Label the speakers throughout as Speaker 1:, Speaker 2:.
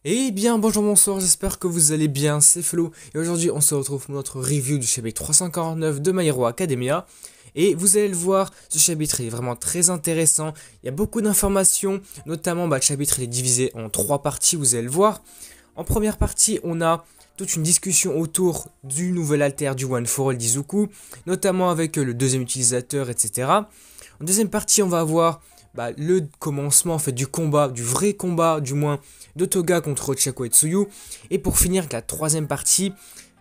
Speaker 1: Eh bien bonjour bonsoir, j'espère que vous allez bien, c'est Flo et aujourd'hui on se retrouve pour notre review du chapitre 349 de My Hero Academia. Et vous allez le voir, ce chapitre est vraiment très intéressant, il y a beaucoup d'informations, notamment le chapitre est divisé en 3 parties, vous allez le voir. En première partie on a toute une discussion autour du nouvel alter du One for All d'Izuku, notamment avec le deuxième utilisateur, etc. En deuxième partie on va avoir le commencement en fait du combat, du vrai combat du moins, de Toga contre Ochako et Tsuyu. Et pour finir avec la troisième partie,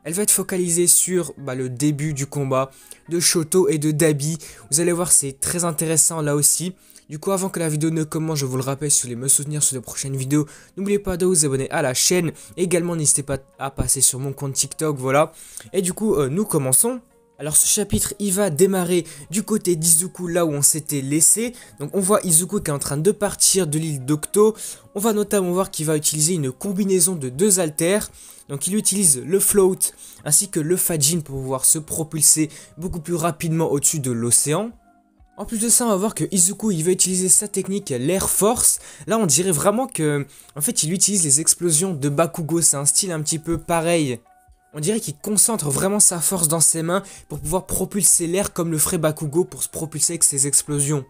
Speaker 1: elle va être focalisée sur le début du combat de Shoto et de Dabi. Vous allez voir, c'est très intéressant là aussi. Du coup, avant que la vidéo ne commence, je vous le rappelle, si vous voulez me soutenir sur les prochaines vidéos, n'oubliez pas de vous abonner à la chaîne. Également, n'hésitez pas à passer sur mon compte TikTok, voilà. Et du coup, nous commençons. Alors ce chapitre, il va démarrer du côté d'Izuku, là où on s'était laissé. Donc on voit Izuku qui est en train de partir de l'île d'Octo. On va notamment voir qu'il va utiliser une combinaison de deux haltères. Donc il utilise le float ainsi que le fajin pour pouvoir se propulser beaucoup plus rapidement au-dessus de l'océan. En plus de ça, on va voir que Izuku, il va utiliser sa technique, l'Air Force. Là, on dirait vraiment que, en fait, il utilise les explosions de Bakugo. C'est un style un petit peu pareil. On dirait qu'il concentre vraiment sa force dans ses mains pour pouvoir propulser l'air comme le ferait Bakugo pour se propulser avec ses explosions.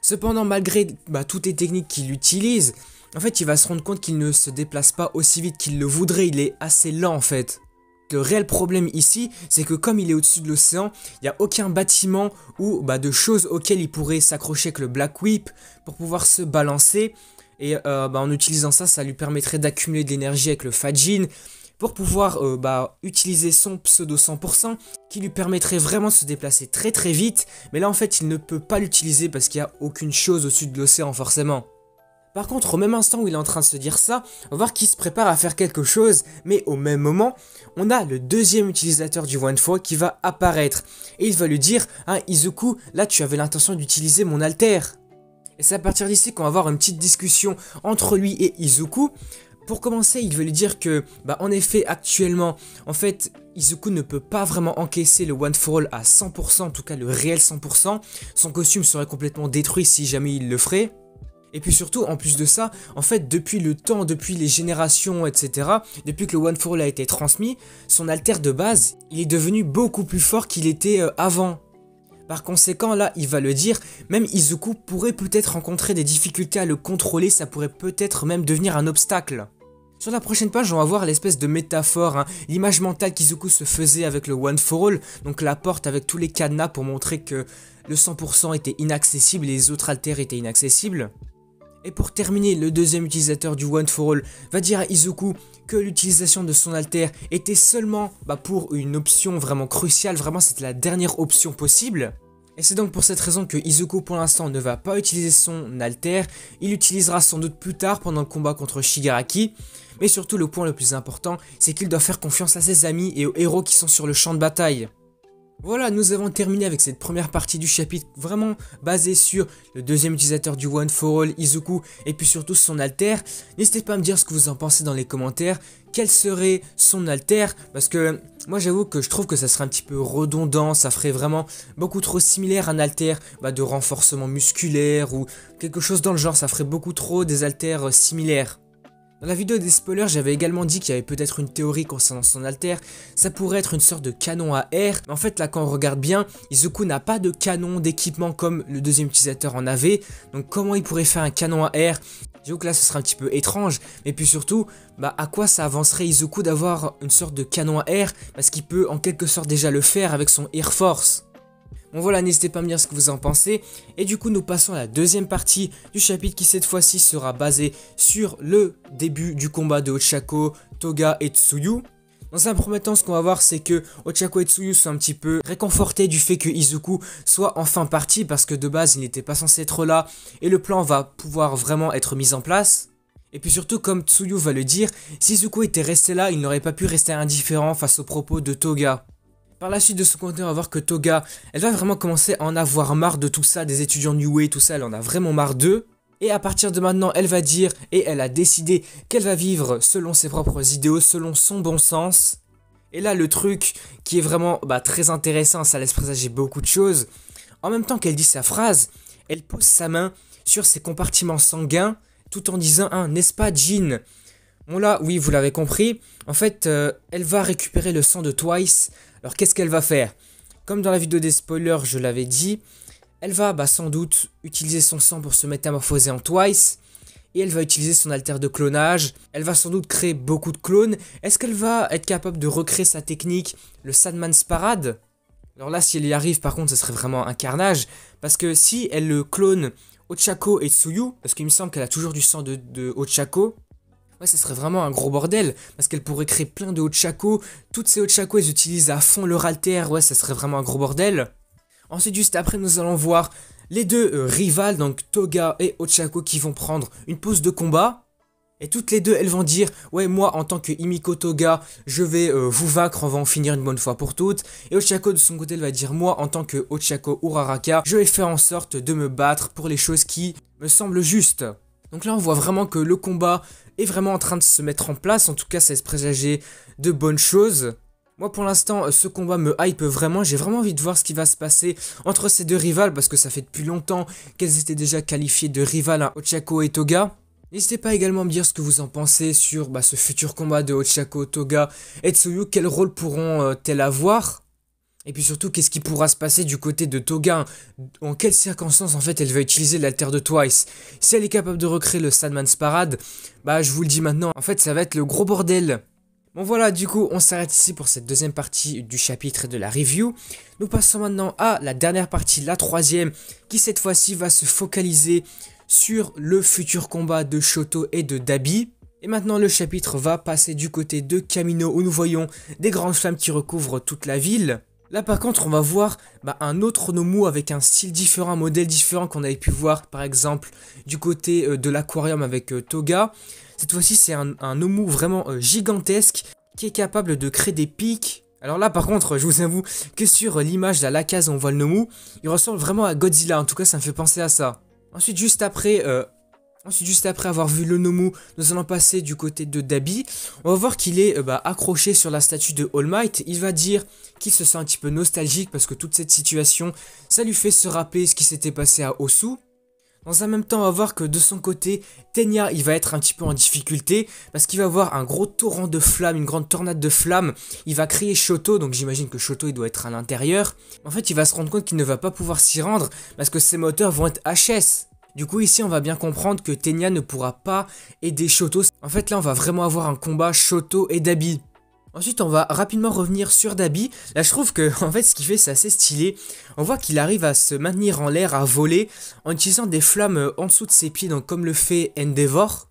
Speaker 1: Cependant, malgré toutes les techniques qu'il utilise, en fait, il va se rendre compte qu'il ne se déplace pas aussi vite qu'il le voudrait. Il est assez lent en fait. Le réel problème ici, c'est que comme il est au-dessus de l'océan, il n'y a aucun bâtiment ou de choses auxquelles il pourrait s'accrocher avec le Black Whip pour pouvoir se balancer. Et en utilisant ça, ça lui permettrait d'accumuler de l'énergie avec le Fajin pour pouvoir utiliser son pseudo 100% qui lui permettrait vraiment de se déplacer très très vite. Mais là en fait il ne peut pas l'utiliser parce qu'il n'y a aucune chose au-dessus de l'océan forcément. Par contre, au même instant où il est en train de se dire ça, on va voir qu'il se prépare à faire quelque chose, mais au même moment, on a le deuxième utilisateur du One for All qui va apparaître. Et il va lui dire, hein, Izuku, là tu avais l'intention d'utiliser mon alter. Et c'est à partir d'ici qu'on va avoir une petite discussion entre lui et Izuku. Pour commencer, il veut lui dire que, en effet, actuellement, en fait, Izuku ne peut pas vraiment encaisser le One for All à 100%, en tout cas le réel 100%. Son costume serait complètement détruit si jamais il le ferait. Et puis surtout, en plus de ça, en fait, depuis le temps, depuis les générations, etc., depuis que le One for All a été transmis, son alter de base, il est devenu beaucoup plus fort qu'il était avant. Par conséquent, là, il va le dire, même Izuku pourrait peut-être rencontrer des difficultés à le contrôler, ça pourrait peut-être même devenir un obstacle. Sur la prochaine page, on va voir l'espèce de métaphore, l'image mentale qu'Izuku se faisait avec le One for All, donc la porte avec tous les cadenas pour montrer que le 100% était inaccessible et les autres alters étaient inaccessibles. Et pour terminer, le deuxième utilisateur du One for All va dire à Izuku que l'utilisation de son alter était seulement pour une option vraiment cruciale, vraiment c'était la dernière option possible. Et c'est donc pour cette raison que Izuku pour l'instant ne va pas utiliser son alter, il l'utilisera sans doute plus tard pendant le combat contre Shigaraki. Mais surtout le point le plus important, c'est qu'il doit faire confiance à ses amis et aux héros qui sont sur le champ de bataille. Voilà, nous avons terminé avec cette première partie du chapitre vraiment basée sur le deuxième utilisateur du One for All, Izuku, et puis surtout son alter. N'hésitez pas à me dire ce que vous en pensez dans les commentaires, quel serait son alter, parce que moi j'avoue que je trouve que ça serait un petit peu redondant, ça ferait vraiment beaucoup trop similaire à un alter de renforcement musculaire ou quelque chose dans le genre, ça ferait beaucoup trop des alters similaires. Dans la vidéo des spoilers, j'avais également dit qu'il y avait peut-être une théorie concernant son alter, ça pourrait être une sorte de canon à air, mais en fait là quand on regarde bien, Izuku n'a pas de canon d'équipement comme le deuxième utilisateur en avait, donc comment il pourrait faire un canon à air? J'avoue que là ce serait un petit peu étrange, mais puis surtout, à quoi ça avancerait Izuku d'avoir une sorte de canon à air, parce qu'il peut en quelque sorte déjà le faire avec son Air Force. Bon voilà, n'hésitez pas à me dire ce que vous en pensez. Et du coup, nous passons à la deuxième partie du chapitre qui cette fois-ci sera basé sur le début du combat de Ochako, Toga et Tsuyu. Dans un premier temps, ce qu'on va voir, c'est que Ochako et Tsuyu sont un petit peu réconfortés du fait que Izuku soit enfin parti parce que de base, il n'était pas censé être là et le plan va pouvoir vraiment être mis en place. Et puis surtout, comme Tsuyu va le dire, si Izuku était resté là, il n'aurait pas pu rester indifférent face aux propos de Toga. Par la suite de ce contenu, on va voir que Toga, elle va vraiment commencer à en avoir marre de tout ça, des étudiants New Way, tout ça, elle en a vraiment marre d'eux. Et à partir de maintenant, elle va dire, et elle a décidé qu'elle va vivre selon ses propres idéaux, selon son bon sens. Et là, le truc qui est vraiment très intéressant, ça laisse présager beaucoup de choses. En même temps qu'elle dit sa phrase, elle pose sa main sur ses compartiments sanguins, tout en disant, n'est-ce pas Jin ? Bon là, oui, vous l'avez compris, en fait, elle va récupérer le sang de Twice. Alors qu'est-ce qu'elle va faire? Comme dans la vidéo des spoilers, je l'avais dit, elle va sans doute utiliser son sang pour se métamorphoser en Twice. Et elle va utiliser son alter de clonage. Elle va sans doute créer beaucoup de clones. Est-ce qu'elle va être capable de recréer sa technique, le Sandman's Parade? Alors là, si elle y arrive, par contre, ce serait vraiment un carnage. Parce que si elle le clone Ochako et Tsuyu, parce qu'il me semble qu'elle a toujours du sang de Ochako, ouais, ce serait vraiment un gros bordel. Parce qu'elle pourrait créer plein de Ochako. Toutes ces Ochako, elles utilisent à fond leur alter. Ouais, ça serait vraiment un gros bordel. Ensuite, juste après, nous allons voir les deux rivales, donc Toga et Ochako, qui vont prendre une pause de combat. Et toutes les deux, elles vont dire, ouais, moi, en tant que Himiko Toga, je vais vous vaincre, on va en finir une bonne fois pour toutes. Et Ochako, de son côté, elle va dire, moi, en tant que Ochako Uraraka, je vais faire en sorte de me battre pour les choses qui me semblent justes. Donc là, on voit vraiment que le combat est vraiment en train de se mettre en place. En tout cas, ça laisse présager de bonnes choses. Moi pour l'instant ce combat me hype vraiment, j'ai vraiment envie de voir ce qui va se passer entre ces deux rivales parce que ça fait depuis longtemps qu'elles étaient déjà qualifiées de rivales, hein, Ochako et Toga. N'hésitez pas également à me dire ce que vous en pensez sur ce futur combat de Ochako, Toga et Tsuyu, quel rôle pourront-elles avoir? Et puis surtout qu'est-ce qui pourra se passer du côté de Toga, en quelles circonstances en fait elle va utiliser l'alter de Twice. Si elle est capable de recréer le Sandman's Parade, je vous le dis maintenant, en fait ça va être le gros bordel. Bon voilà, du coup, on s'arrête ici pour cette deuxième partie du chapitre et de la review. Nous passons maintenant à la dernière partie, la troisième, qui cette fois-ci va se focaliser sur le futur combat de Shoto et de Dabi. Et maintenant, le chapitre va passer du côté de Kamino, où nous voyons des grandes flammes qui recouvrent toute la ville. Là par contre on va voir un autre Nomu avec un style différent, un modèle différent qu'on avait pu voir par exemple du côté de l'aquarium avec Toga. Cette fois-ci c'est un Nomu vraiment gigantesque qui est capable de créer des pics. Alors là par contre je vous avoue que sur l'image là, la case où on voit le Nomu, il ressemble vraiment à Godzilla, en tout cas ça me fait penser à ça. Ensuite juste après avoir vu le Nomu, nous allons passer du côté de Dabi. On va voir qu'il est accroché sur la statue de All Might. Il va dire qu'il se sent un petit peu nostalgique parce que toute cette situation, ça lui fait se rappeler ce qui s'était passé à Osu. Dans un même temps, on va voir que de son côté, Tenya, il va être un petit peu en difficulté parce qu'il va avoir un gros torrent de flammes, une grande tornade de flammes. Il va crier Shoto, donc j'imagine que Shoto, il doit être à l'intérieur. En fait, il va se rendre compte qu'il ne va pas pouvoir s'y rendre parce que ses moteurs vont être HS. Du coup ici on va bien comprendre que Tenya ne pourra pas aider Shoto. En fait là on va vraiment avoir un combat Shoto et Dabi. Ensuite on va rapidement revenir sur Dabi. Là je trouve que en fait ce qu'il fait c'est assez stylé. On voit qu'il arrive à se maintenir en l'air, à voler en utilisant des flammes en dessous de ses pieds, donc comme le fait Endeavor.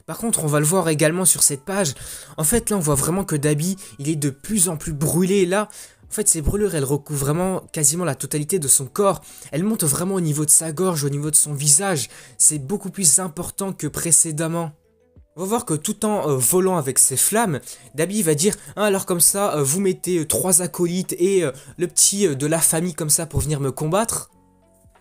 Speaker 1: Par contre on va le voir également sur cette page. En fait là on voit vraiment que Dabi il est de plus en plus brûlé. Là en fait ces brûlures elles recouvrent vraiment quasiment la totalité de son corps. Elles montent vraiment au niveau de sa gorge, au niveau de son visage. C'est beaucoup plus important que précédemment. On va voir que tout en volant avec ses flammes, Dabi va dire alors comme ça vous mettez 3 acolytes et le petit de la famille comme ça pour venir me combattre.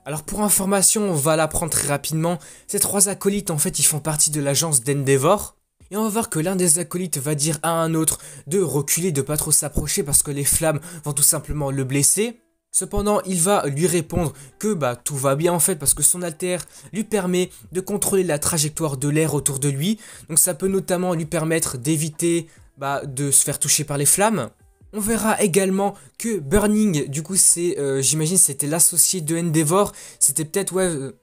Speaker 1: Alors pour information on va l'apprendre très rapidement. Ces 3 acolytes en fait ils font partie de l'agence d'Endeavor. Et on va voir que l'un des acolytes va dire à un autre de reculer, de pas trop s'approcher parce que les flammes vont tout simplement le blesser. Cependant, il va lui répondre que tout va bien en fait parce que son alter lui permet de contrôler la trajectoire de l'air autour de lui. Donc ça peut notamment lui permettre d'éviter de se faire toucher par les flammes. On verra également que Burning, du coup c'est, j'imagine c'était l'associé de Endeavor, c'était peut-être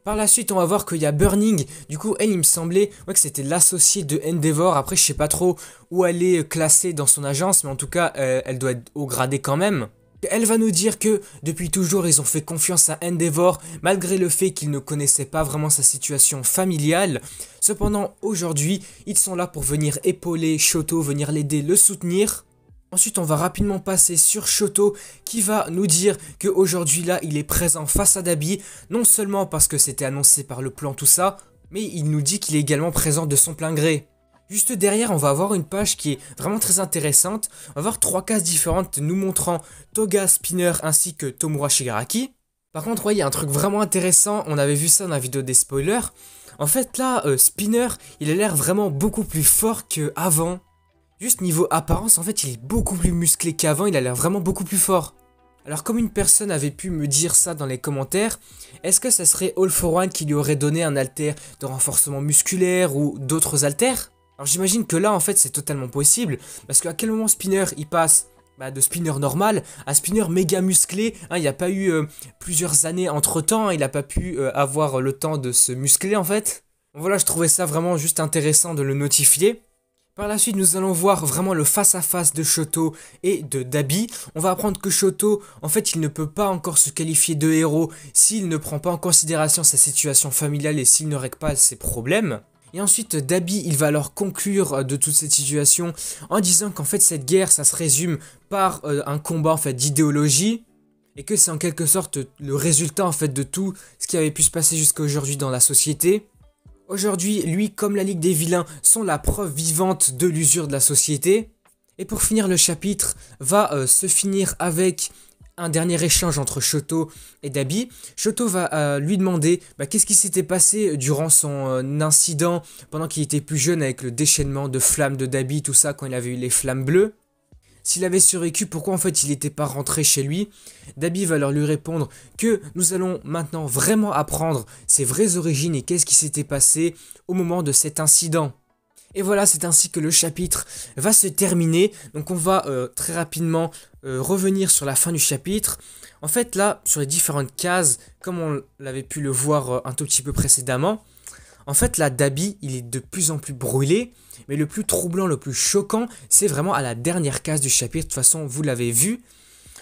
Speaker 1: Par la suite, on va voir qu'il y a Burning. Du coup, elle, il me semblait que c'était l'associée de Endeavor. Après, je sais pas trop où elle est classée dans son agence, mais en tout cas, elle doit être haut gradée quand même. Elle va nous dire que depuis toujours, ils ont fait confiance à Endeavor, malgré le fait qu'ils ne connaissaient pas vraiment sa situation familiale. Cependant, aujourd'hui, ils sont là pour venir épauler Shoto, venir l'aider, le soutenir. Ensuite on va rapidement passer sur Shoto qui va nous dire qu'aujourd'hui là il est présent face à Dabi, non seulement parce que c'était annoncé par le plan tout ça, mais il nous dit qu'il est également présent de son plein gré. Juste derrière on va avoir une page qui est vraiment très intéressante, on va avoir 3 cases différentes nous montrant Toga, Spinner ainsi que Tomura Shigaraki. Par contre il y a un truc vraiment intéressant, on avait vu ça dans la vidéo des spoilers, en fait là Spinner il a l'air vraiment beaucoup plus fort qu'avant. Juste niveau apparence, en fait, il est beaucoup plus musclé qu'avant, il a l'air vraiment beaucoup plus fort. Alors comme une personne avait pu me dire ça dans les commentaires, est-ce que ça serait All for One qui lui aurait donné un haltère de renforcement musculaire ou d'autres haltères? Alors j'imagine que là en fait c'est totalement possible, parce qu'à quel moment Spinner il passe de spinner normal à spinner méga musclé, hein, il n'y a pas eu plusieurs années entre temps, hein, il n'a pas pu avoir le temps de se muscler en fait. Voilà, je trouvais ça vraiment juste intéressant de le notifier. Par la suite, nous allons voir vraiment le face-à-face de Shoto et de Dabi. On va apprendre que Shoto, en fait, il ne peut pas encore se qualifier de héros s'il ne prend pas en considération sa situation familiale et s'il ne règle pas ses problèmes. Et ensuite, Dabi, il va alors conclure de toute cette situation en disant qu'en fait, cette guerre, ça se résume par un combat en fait d'idéologie et que c'est en quelque sorte le résultat en fait de tout ce qui avait pu se passer jusqu'à aujourd'hui dans la société. Aujourd'hui, lui comme la Ligue des Vilains sont la preuve vivante de l'usure de la société. Et pour finir, le chapitre va se finir avec un dernier échange entre Shoto et Dabi. Shoto va lui demander qu'est-ce qui s'était passé durant son incident pendant qu'il était plus jeune avec le déchaînement de flammes de Dabi, tout ça quand il avait eu les flammes bleues. S'il avait survécu, pourquoi en fait il n'était pas rentré chez lui? Dabi va alors lui répondre que nous allons maintenant vraiment apprendre ses vraies origines et qu'est-ce qui s'était passé au moment de cet incident. Et voilà, c'est ainsi que le chapitre va se terminer. Donc on va très rapidement revenir sur la fin du chapitre. En fait là, sur les différentes cases, comme on l'avait pu le voir un tout petit peu précédemment, en fait là, Dabi, il est de plus en plus brûlé. Mais le plus troublant, le plus choquant, c'est vraiment à la dernière case du chapitre. De toute façon, vous l'avez vu.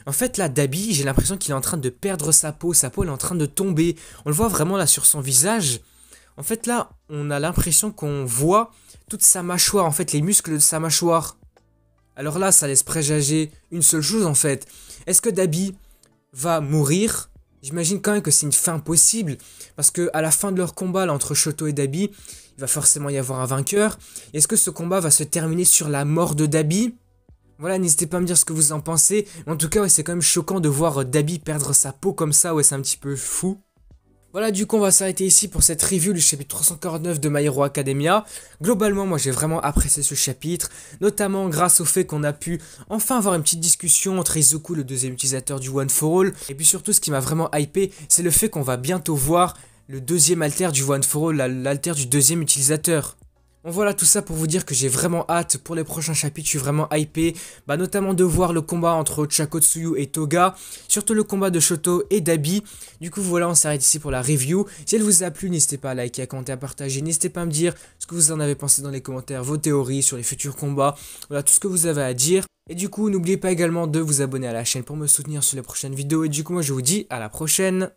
Speaker 1: En fait là, Dabi, j'ai l'impression qu'il est en train de perdre sa peau elle est en train de tomber. On le voit vraiment là sur son visage. En fait là, on a l'impression qu'on voit toute sa mâchoire, en fait les muscles de sa mâchoire. Alors là, ça laisse présager une seule chose en fait. Est-ce que Dabi va mourir? J'imagine quand même que c'est une fin possible, parce que à la fin de leur combat là, entre Shoto et Dabi, il va forcément y avoir un vainqueur. Est-ce que ce combat va se terminer sur la mort de Dabi? Voilà, n'hésitez pas à me dire ce que vous en pensez. Mais en tout cas, ouais, c'est quand même choquant de voir Dabi perdre sa peau comme ça, ouais, c'est un petit peu fou. Voilà, du coup, on va s'arrêter ici pour cette review du chapitre 349 de My Hero Academia. Globalement, moi, j'ai vraiment apprécié ce chapitre, notamment grâce au fait qu'on a pu enfin avoir une petite discussion entre Izuku, le deuxième utilisateur du One for All. Et puis surtout, ce qui m'a vraiment hypé, c'est le fait qu'on va bientôt voir le deuxième alter du One for All, l'alter du deuxième utilisateur. Bon voilà, tout ça pour vous dire que j'ai vraiment hâte pour les prochains chapitres, je suis vraiment hypé, notamment de voir le combat entre Ochako Tsuyu et Toga, surtout le combat de Shoto et Dabi. Du coup voilà, on s'arrête ici pour la review. Si elle vous a plu, n'hésitez pas à liker, à commenter, à partager, n'hésitez pas à me dire ce que vous en avez pensé dans les commentaires, vos théories sur les futurs combats, voilà tout ce que vous avez à dire. Et du coup, n'oubliez pas également de vous abonner à la chaîne pour me soutenir sur les prochaines vidéos, et du coup moi je vous dis à la prochaine.